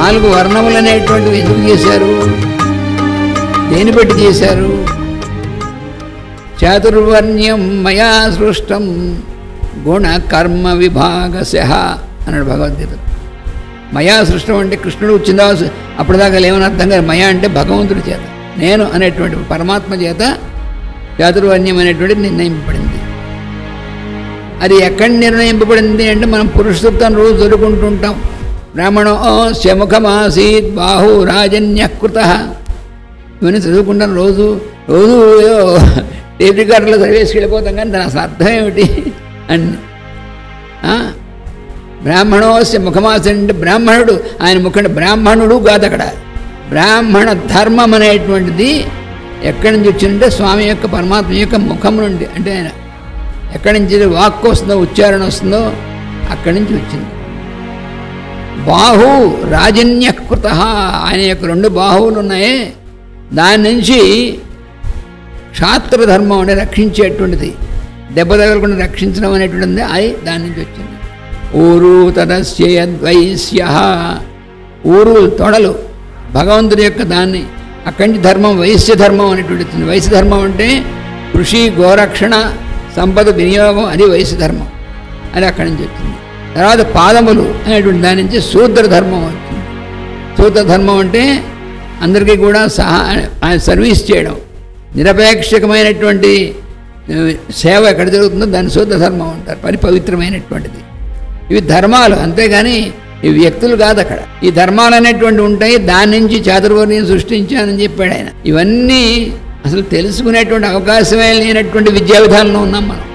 4 వర్ణములు అనేటువంటివి ఎందుకు చేశారు? దేని బట్టి చేశారు? చాతుర్వర్ణ్యం మయా సృష్టం గుణ కర్మ విభాగశః అన్నాడు భగవద్గీత. మయా సృష్టం అంటే కృష్ణుడు వచ్చిందా అప్పటిదాకా లేవని అర్థం కాదు. మయా అంటే భగవంతుడి చేత, నేను అనేటువంటి పరమాత్మ చేత చాతుర్వర్ణ్యం అనేటువంటిది నిర్ణయింపబడింది. అది ఎక్కడ నిర్ణయింపబడింది అంటే మనం పురుష సూక్తం రోజు చదువుకుంటుంటాం. బ్రాహ్మణోస్య ముఖమాసీత్ బాహురాజన్యకృత, ఇవన్నీ చదువుకుంటాను రోజు రోజు. టేప్ రికార్డులో చదివేసి వెళ్ళిపోతాం, కానీ దాని అసలు అర్థం ఏమిటి అని. బ్రాహ్మణోస్య ముఖమాసి అంటే బ్రాహ్మణుడు, ఆయన ముఖం బ్రాహ్మణుడు కాదు. అక్కడ బ్రాహ్మణ ధర్మం అనేటువంటిది ఎక్కడి నుంచి వచ్చిందంటే స్వామి యొక్క పరమాత్మ యొక్క ముఖం నుండి, అంటే ఆయన ఎక్కడి నుంచి వాక్కు వస్తుందో, ఉచ్చారణ వస్తుందో అక్కడి నుంచి వచ్చింది. బాహు రాజన్యకృత, ఆయన యొక్క 2 బాహువులు ఉన్నాయే, దాని నుంచి క్షాత్రధర్మం అంటే రక్షించేటువంటిది, దెబ్బ తగలకుండా రక్షించడం అనేటువంటిది అది దాని నుంచి వచ్చింది. ఊరు తదస్యద్వైశ్య, ఊరు తొడలు భగవంతుడి యొక్క దాన్ని, అక్కడి నుంచి ధర్మం వైశ్య ధర్మం అనేటువంటి వచ్చింది. వైశ్య ధర్మం అంటే కృషి గోరక్షణ సంపద వినియోగం, అది వైశ్య ధర్మం, అది అక్కడి నుంచి వచ్చింది. తర్వాత పాదములు అనేటువంటి దాని నుంచి శూద్ర ధర్మం వచ్చింది. శూద్ర ధర్మం అంటే అందరికీ కూడా సర్వీస్ చేయడం, నిరపేక్షకమైనటువంటి సేవ ఎక్కడ జరుగుతుందో దాన్ని శూద్ర ధర్మం అంటారు, పవిత్రమైనటువంటిది. ఇవి ధర్మాలు, అంతేగాని ఇవి వ్యక్తులు కాదు. అక్కడ ఈ ధర్మాలు అనేటువంటి ఉంటాయి, దాని నుంచి చాతుర్వర్ణ్యం సృష్టించానని చెప్పాడు ఆయన. ఇవన్నీ అసలు తెలుసుకునేటువంటి అవకాశమే లేనటువంటి విద్యా విధానంలో ఉన్నాం మనం.